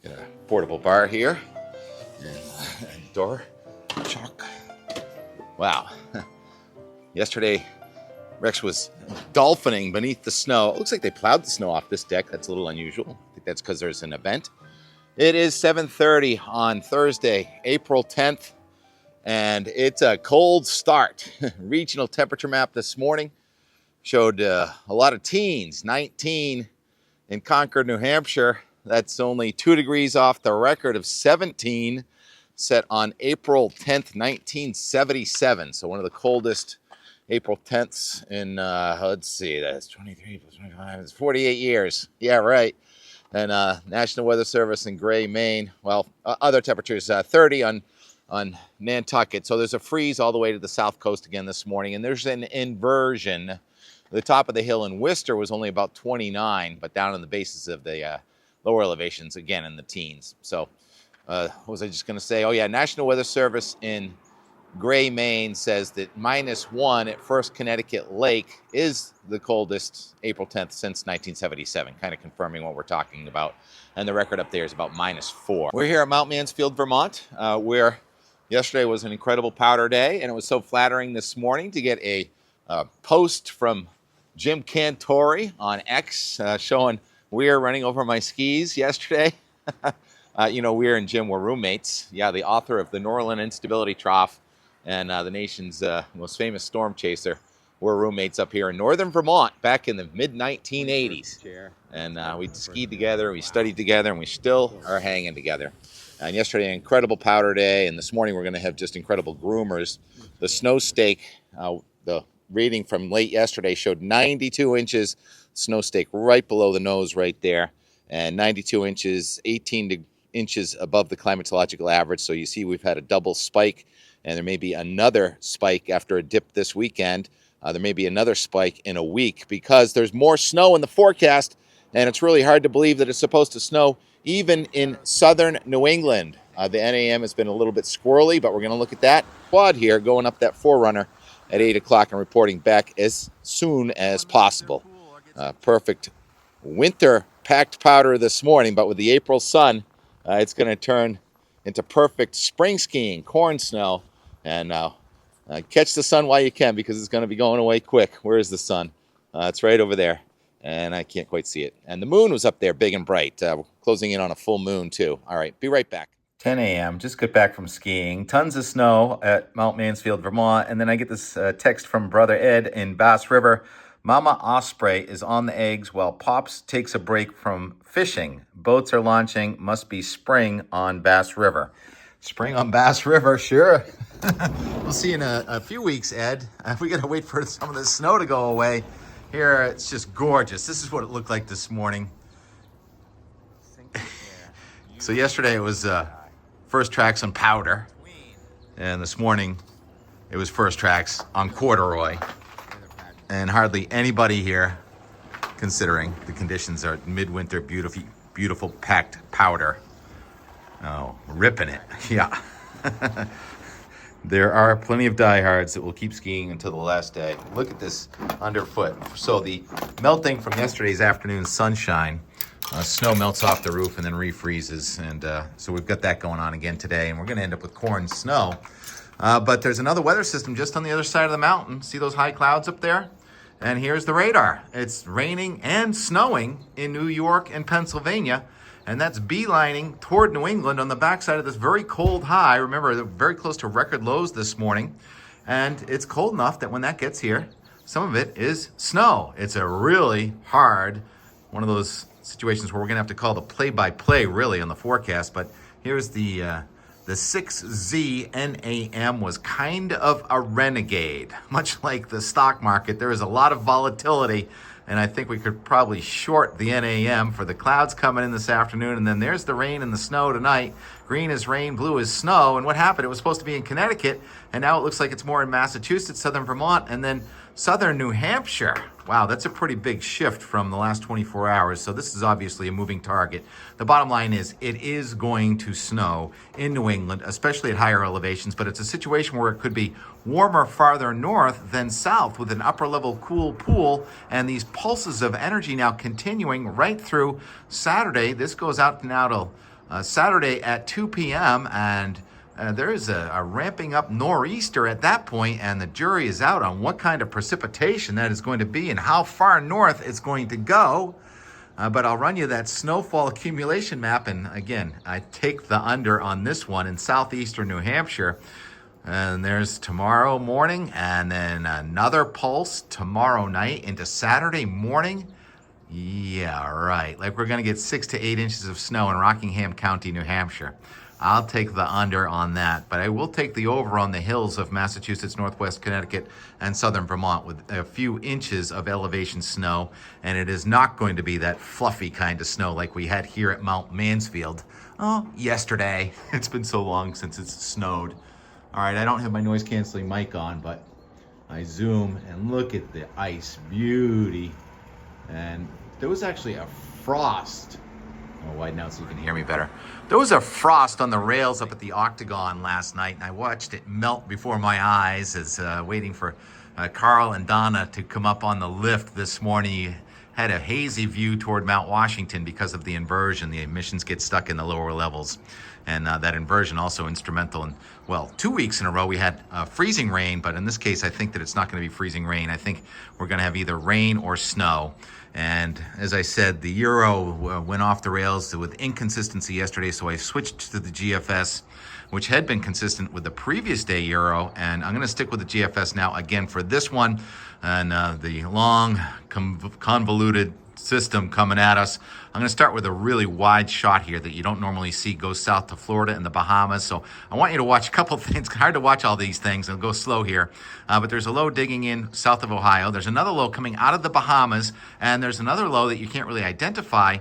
Got a portable bar here and a door chalk. Wow. Yesterday, Rex was dolphining beneath the snow. It looks like they plowed the snow off this deck. That's a little unusual. I think that's because there's an event. It is 7:30 on Thursday, April 10th, and it's a cold start. Regional temperature map this morning showed a lot of teens, 19 in Concord, New Hampshire. That's only 2 degrees off the record of 17 set on April 10th, 1977. So one of the coldest April 10ths in, let's see, that's 23 plus 25, it's 48 years. Yeah, right. And National Weather Service in Gray, Maine. Well, other temperatures, 30 on Nantucket. So there's a freeze all the way to the south coast again this morning. And there's an inversion. The top of the hill in Worcester was only about 29, but down in the bases of the lower elevations, again, in the teens. So what was I just going to say? Oh, yeah, National Weather Service in Gray, Maine says that -1 at First Connecticut Lake is the coldest April 10th since 1977, kind of confirming what we're talking about. And the record up there is about -4. We're here at Mount Mansfield, Vermont, where yesterday was an incredible powder day, and it was so flattering this morning to get a post from Jim Cantori on X showing Weir running over my skis yesterday. Weir and Jim were roommates. Yeah, the author of the Norland Instability Trough and the nation's most famous storm chaser were roommates up here in northern Vermont back in the mid-1980s. And we skied together, we studied together, and we still are hanging together. And yesterday, an incredible powder day, and this morning we're going to have just incredible groomers. The snow stake, the reading from late yesterday showed 92 inches snow stake right below the nose right there, and 92 inches, 18 inches above the climatological average. So you see we've had a double spike, and there may be another spike after a dip this weekend. There may be another spike in a week because there's more snow in the forecast, and it's really hard to believe that it's supposed to snow even in southern New England. The NAM has been a little bit squirrely, but we're going to look at that quad here going up that Forerunner at 8 o'clock and reporting back as soon as possible. Perfect winter packed powder this morning, but with the April sun, it's going to turn into perfect spring skiing, corn snow, and catch the sun while you can because it's going to be going away quick. Where is the sun? It's right over there, and I can't quite see it. And the moon was up there big and bright. We're closing in on a full moon, too. All right, be right back. 10 a.m., just got back from skiing. Tons of snow at Mount Mansfield, Vermont. And then I get this text from Brother Ed in Bass River. Mama Osprey is on the eggs while Pops takes a break from fishing. Boats are launching. Must be spring on Bass River. Spring on Bass River, sure. We'll see you in a few weeks, Ed. We got to wait for some of the snow to go away. Here, it's just gorgeous. This is what it looked like this morning. So yesterday it was first tracks on powder, and this morning it was first tracks on corduroy, and hardly anybody here considering the conditions are midwinter beautiful packed powder. Oh, ripping it. Yeah. There are plenty of diehards that will keep skiing until the last day. Look at this underfoot. So the melting from yesterday's afternoon sunshine, snow melts off the roof and then refreezes. And so we've got that going on again today. And we're going to end up with corn snow. But there's another weather system just on the other side of the mountain. See those high clouds up there? And here's the radar. It's raining and snowing in New York and Pennsylvania. And that's beelining toward New England on the backside of this very cold high. Remember, they're very close to record lows this morning. And it's cold enough that when that gets here, some of it is snow. It's a really hard, one of those situations where we're going to have to call the play-by-play really on the forecast. But here's the 6Z NAM was kind of a renegade. Much like the stock market, there is a lot of volatility. And I think we could probably short the NAM for the clouds coming in this afternoon. And then there's the rain and the snow tonight. Green is rain, blue is snow. And what happened? It was supposed to be in Connecticut. And now it looks like it's more in Massachusetts, southern Vermont, and then southern New Hampshire. Wow, that's a pretty big shift from the last 24 hours. So this is obviously a moving target. The bottom line is it is going to snow in New England, especially at higher elevations. But it's a situation where it could be warmer farther north than south with an upper level cool pool and these pulses of energy now continuing right through Saturday. This goes out now till Saturday at 2 p.m. and there is a ramping up nor'easter at that point, and the jury is out on what kind of precipitation that is going to be and how far north it's going to go. But I'll run you that snowfall accumulation map, and again, I take the under on this one in southeastern New Hampshire. And there's tomorrow morning, and then another pulse tomorrow night into Saturday morning. Yeah, right. Like we're going to get 6 to 8 inches of snow in Rockingham County, New Hampshire. I'll take the under on that, but I will take the over on the hills of Massachusetts, Northwest Connecticut, and southern Vermont with a few inches of elevation snow, and it is not going to be that fluffy kind of snow like we had here at Mount Mansfield. Oh, yesterday. It's been so long since it's snowed. All right, I don't have my noise-canceling mic on, but I zoom and look at the ice. Beauty. And there was actually a frost. I'll widen out so you can hear me better. There was a frost on the rails up at the Octagon last night, and I watched it melt before my eyes as waiting for Carl and Donna to come up on the lift this morning. You had a hazy view toward Mount Washington because of the inversion. The emissions get stuck in the lower levels, and that inversion also instrumental in, well, 2 weeks in a row we had freezing rain, but in this case I think that it's not going to be freezing rain. I think we're going to have either rain or snow. And as I said, the Euro went off the rails with inconsistency yesterday, so I switched to the GFS, which had been consistent with the previous day Euro, and I'm going to stick with the GFS now again for this one. And the long, convoluted system coming at us. I'm going to start with a really wide shot here that you don't normally see go south to Florida and the Bahamas. So I want you to watch a couple of things. It's hard to watch all these things. I'll go slow here. But there's a low digging in south of Ohio. There's another low coming out of the Bahamas. And there's another low that you can't really identify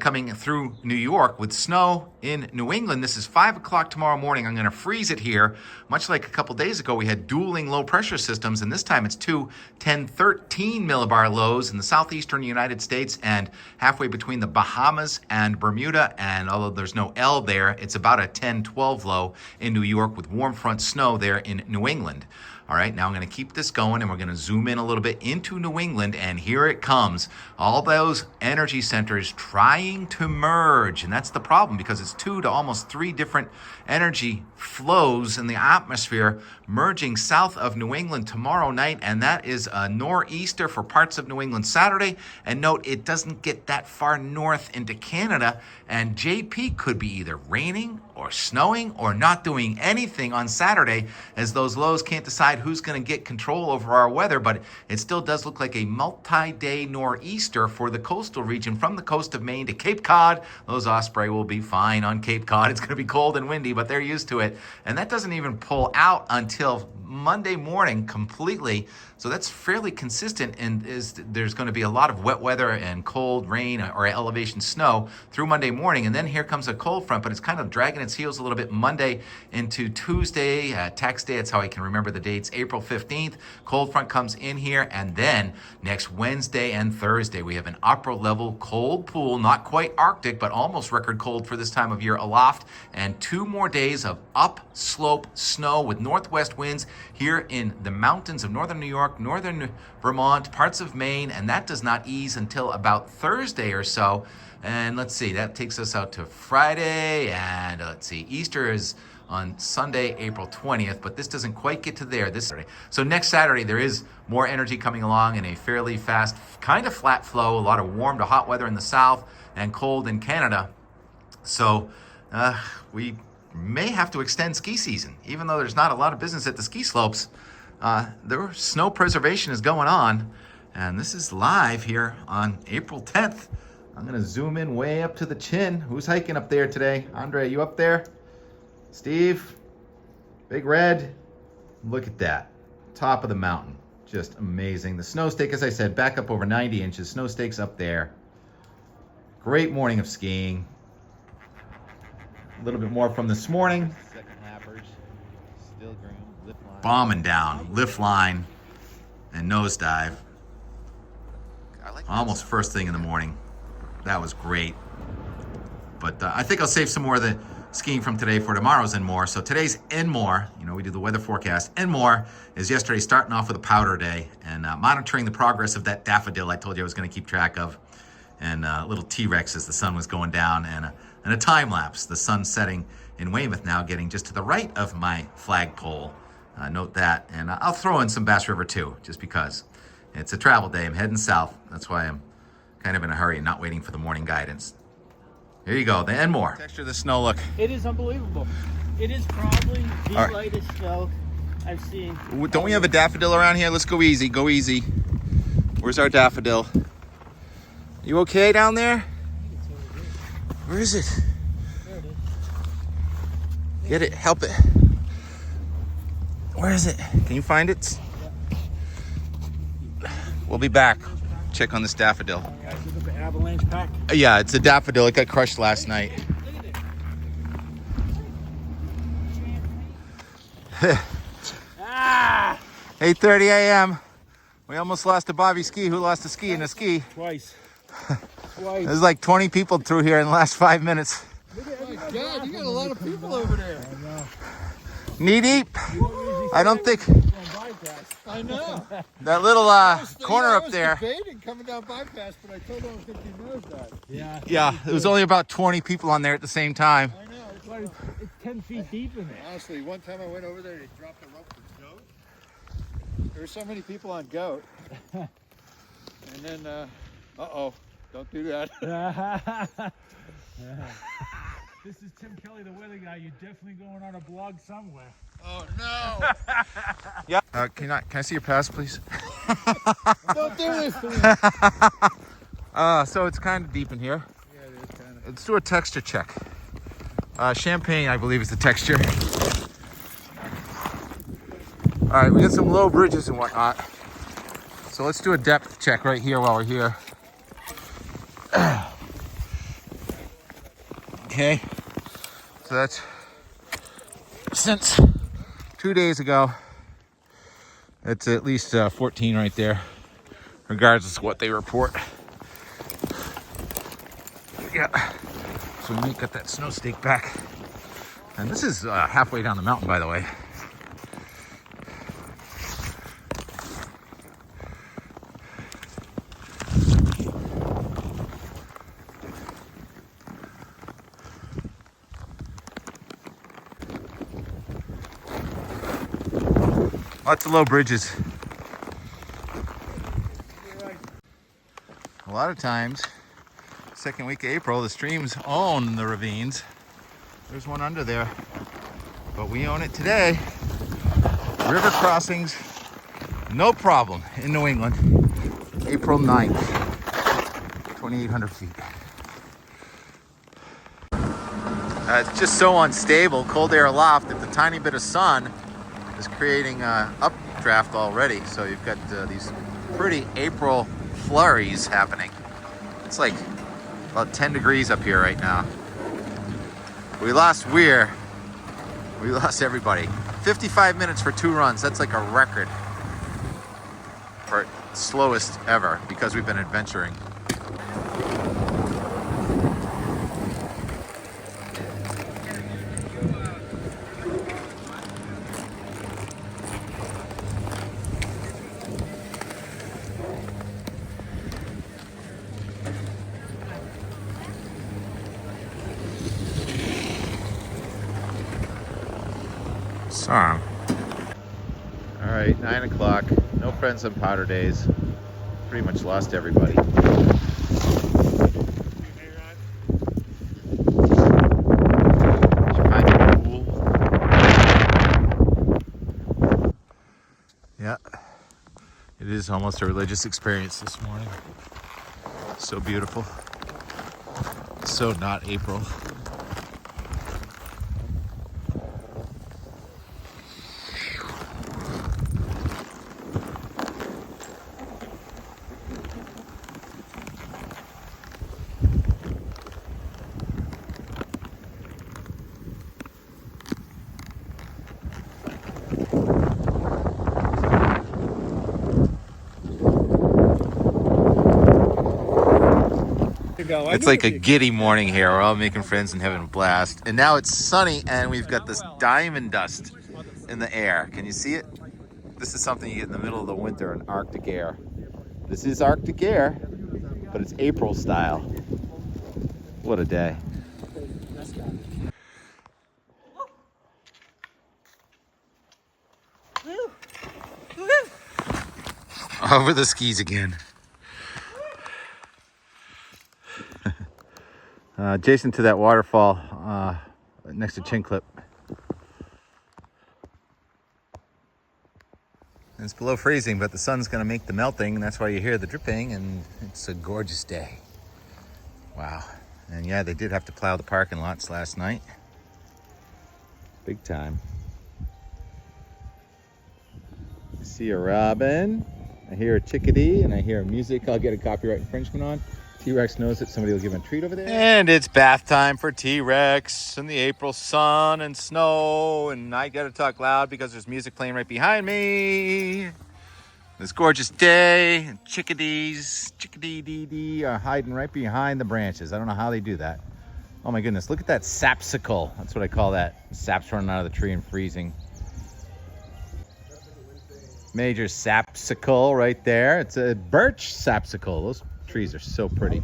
coming through New York with snow in New England. This is 5 o'clock tomorrow morning. I'm going to freeze it here. Much like a couple days ago, we had dueling low pressure systems. And this time it's 2 10-13 millibar lows in the southeastern United States and halfway between the Bahamas and Bermuda, and although there's no L there, it's about a 10-12 low in New York with warm front snow there in New England. All right, now I'm going to keep this going, and we're going to zoom in a little bit into New England, and here it comes. All those energy centers trying to merge, and that's the problem because it's 2 to almost 3 different energy flows in the atmosphere merging south of New England tomorrow night, and that is a nor'easter for parts of New England Saturday. And note, it doesn't get that far north into Canada, and JP could be either raining or snowing or not doing anything on Saturday, as those lows can't decide who's going to get control over our weather. But it still does look like a multi-day nor'easter for the coastal region from the coast of Maine to Cape Cod. Those osprey will be fine on Cape Cod. It's going to be cold and windy, but they're used to it. And that doesn't even pull out until Monday morning completely. So that's fairly consistent, and there's going to be a lot of wet weather and cold rain or elevation snow through Monday morning. And then here comes a cold front, but it's kind of dragging its heels a little bit Monday into Tuesday, tax day. That's how I can remember the dates. April 15th, cold front comes in here. And then next Wednesday and Thursday, we have an upper level cold pool, not quite Arctic, but almost record cold for this time of year aloft. And 2 more days of upslope snow with northwest winds here in the mountains of northern New York, northern Vermont, parts of Maine, and that does not ease until about Thursday or so. And let's see, that takes us out to Friday, and let's see, Easter is on Sunday, April 20th, but this doesn't quite get to there this Saturday. So next Saturday, there is more energy coming along in a fairly fast, kind of flat flow, a lot of warm to hot weather in the south and cold in Canada. So we may have to extend ski season, even though there's not a lot of business at the ski slopes. There snow preservation is going on, and this is live here on April 10th. I'm going to zoom in way up to the chin. Who's hiking up there today? Andre, you up there? Steve? Big Red? Look at that. Top of the mountain. Just amazing. The snow stake, as I said, back up over 90 inches. Snow stakes up there. Great morning of skiing. A little bit more from this morning. Second halfers, still groom, lift line. Bombing down, lift line, and nosedive. Almost first thing in the morning. That was great. But I think I'll save some more of the skiing from today for tomorrow's Enmore. So today's Enmore, we do the weather forecast. Enmore is yesterday starting off with a powder day and monitoring the progress of that daffodil I told you I was going to keep track of. And little T-Rex as the sun was going down, and and a time lapse. The sun setting in Weymouth now, getting just to the right of my flagpole. Note that, and I'll throw in some Bass River too, just because it's a travel day. I'm heading south. That's why I'm kind of in a hurry and not waiting for the morning guidance. Here you go, and more. Texture of the snow, look. It is unbelievable. It is probably the lightest snow I've seen. Don't we have a daffodil around here? Let's go easy, go easy. Where's our daffodil? You okay down there? Where is it? There it is. Get it, help it. Where is it? Can you find it? We'll be back. Check on this daffodil. Guys, look at the avalanche pack. Yeah, it's a daffodil. It got crushed last night. Look at it. Ah! 8:30 a.m. We almost lost a Bobby ski. Who lost a ski and a ski? Twice. There's like 20 people through here in the last 5 minutes. Oh my God, you got a lot of people over there. I know. Knee deep. I don't think I know. that little corner up there. I was debating coming down bypass, but I told him I was going to do nose dive. Yeah. Yeah, there was only about 20 people on there at the same time. I know. It's 10 feet deep in there. Honestly, one time I went over there, they dropped a rope for goat. There were so many people on goat. And then, uh-oh, don't do that. This is Tim Kelly, the weather guy. You're definitely going on a blog somewhere. Oh, no. Yeah. Can I see your pass, please? Don't do this to me. So it's kind of deep in here. Yeah, it is kind of. Let's do a texture check. Champagne, I believe, is the texture. All right, we got some low bridges and whatnot. So let's do a depth check right here while we're here. Okay. So that's since 2 days ago. It's at least 14 right there, regardless of what they report. Yeah. So we got that snow stake back. And this is halfway down the mountain, by the way. Lots of low bridges. A lot of times, second week of April, the streams own the ravines. There's one under there, but we own it today. River crossings, no problem in New England. April 9th, 2,800 feet. It's just so unstable, cold air aloft. If the tiny bit of sun is creating updraft already, so you've got these pretty April flurries happening. It's like about 10 degrees up here right now. We lost Weir. We lost everybody. 55 minutes for 2 runs. That's like a record for slowest ever because we've been adventuring. Song. All right, 9 o'clock. No friends on powder days. Pretty much lost everybody. Did you find it cool? Yeah, it is almost a religious experience this morning. So beautiful. So not April. It's like a giddy morning here. We're all making friends and having a blast. And now it's sunny and we've got this diamond dust in the air. Can you see it? This is something you get in the middle of the winter in Arctic air. This is Arctic air, but it's April style. What a day. Over the skis again. Adjacent to that waterfall next to Chin Clip. It's below freezing, but the sun's going to make the melting, and that's why you hear the dripping, and it's a gorgeous day. Wow. And yeah, they did have to plow the parking lots last night. Big time. I see a robin, I hear a chickadee, and I hear music I'll get a copyright infringement on. T-Rex knows that somebody will give him a treat over there. And it's bath time for T-Rex in the April sun and snow. And I gotta talk loud because there's music playing right behind me. This gorgeous day, and chickadees, chickadee-dee-dee are hiding right behind the branches. I don't know how they do that. Oh my goodness, look at that sapsicle. That's what I call that. Sap's running out of the tree and freezing. Major sapsicle right there. It's a birch sapsicle. Those trees are so pretty.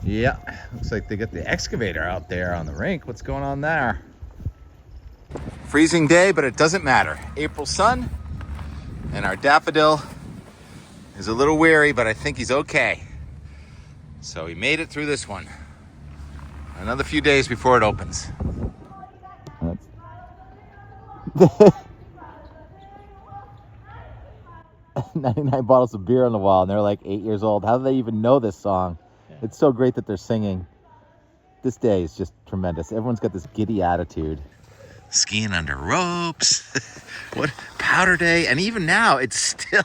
Yeah, looks like they got the excavator out there on the rink. What's going on there? Freezing day, but it doesn't matter. April sun, and our daffodil is a little weary, but I think he's okay. So he made it through this one. Another few days before it opens. 99 bottles of beer on the wall, and they're like 8 years old. How do they even know this song? Yeah. It's so great that they're singing. This day is just tremendous. Everyone's got this giddy attitude. Skiing under ropes. What powder day, and even now it's still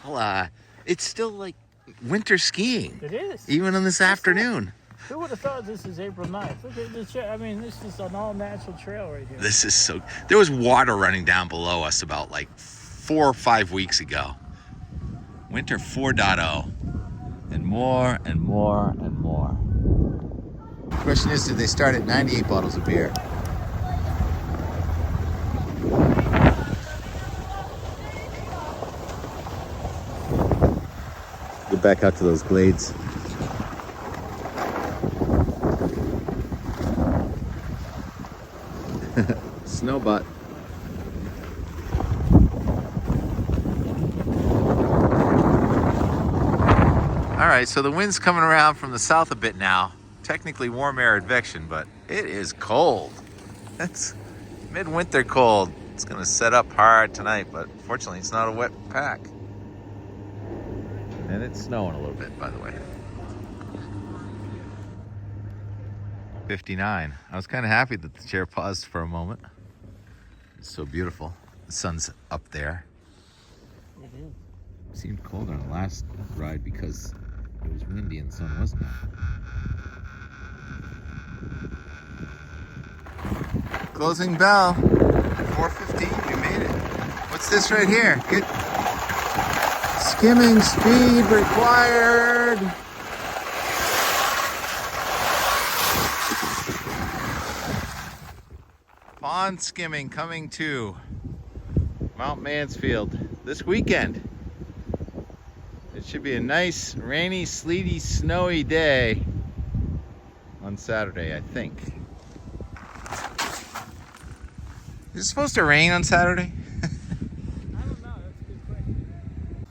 like winter skiing. It is. Even on this afternoon. Who would have thought this is April 9th? Look at this. I mean, this is an all-natural trail right here. This is so. There was water running down below us about like 4 or 5 weeks ago. Winter 4.0, and more and more and more. The question is, did they start at 98 bottles of beer? Get back out to those glades. Snowbutt. All right, so the wind's coming around from the south a bit now. Technically warm air advection, but it is cold. It's midwinter cold. It's gonna set up hard tonight, but fortunately it's not a wet pack. And it's snowing a little bit, by the way. 59. I was kind of happy that the chair paused for a moment. It's so beautiful. The sun's up there. It is. It seemed cold on the last ride because it was windy and the sun wasn't out. Closing bell. 4:15. We made it. What's this right here? Good. Skimming speed required. Pond skimming coming to Mount Mansfield this weekend. It should be a nice, rainy, sleety, snowy day on Saturday, I think. Is it supposed to rain on Saturday? I don't know. That's a good question.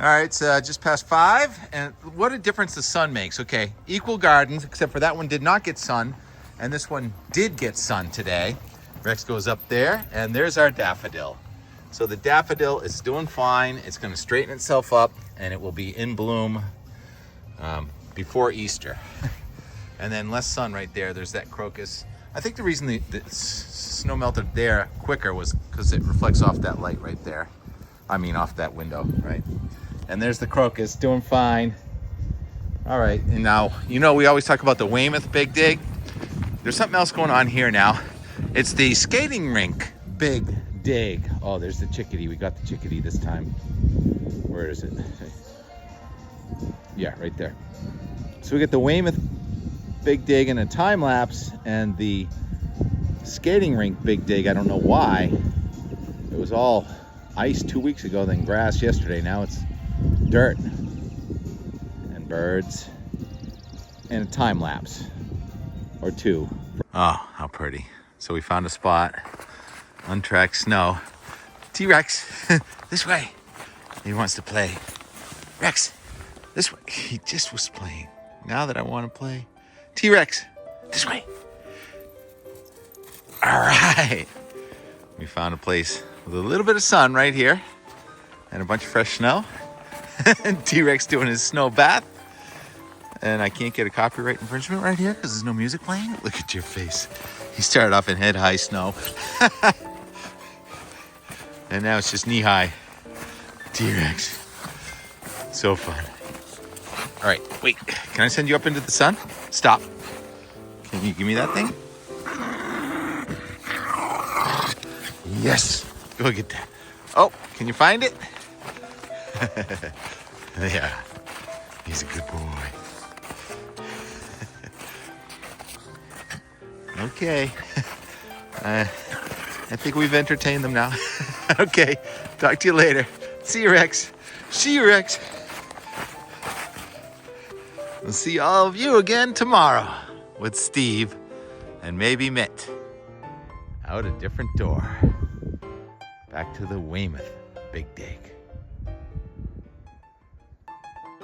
All right, it's just past 5, and what a difference the sun makes. Okay, equal gardens, except for that one did not get sun, and this one did get sun today. Rex goes up there, and there's our daffodil. So the daffodil is doing fine. It's going to straighten itself up, and it will be in bloom before Easter. And then less sun right there. There's that crocus. I think the reason the snow melted there quicker was because it reflects off that light right there. I mean, off that window, right? And there's the crocus doing fine. All right, and now, you know, we always talk about the Weymouth Big Dig. There's something else going on here now. It's the skating rink Big Dig. Oh, there's the chickadee. We got the chickadee this time. Where is it? Yeah, right there. So we got the Weymouth Big Dig in a time lapse, and the skating rink Big Dig. I don't know why. It was all ice 2 weeks ago, then grass yesterday. Now it's dirt and birds and a time lapse or two. Oh, how pretty. So we found a spot, untracked snow. T-Rex, this way. He wants to play. Rex, this way. He just was playing. Now that I want to play. T-Rex, this way. All right. We found a place with a little bit of sun right here and a bunch of fresh snow. And T-Rex doing his snow bath. And I can't get a copyright infringement right here because there's no music playing. Look at your face. He started off in head-high snow. And now it's just knee-high. T-Rex. So fun. All right, wait. Can I send you up into the sun? Stop. Can you give me that thing? Yes. Go get that. Oh, can you find it? Yeah. He's a good boy. Okay. I think we've entertained them now. Okay. Talk to you later. See you, Rex. See you, Rex. We'll see all of you again tomorrow with Steve and maybe Mitt. Out a different door. Back to the Weymouth Big Dig.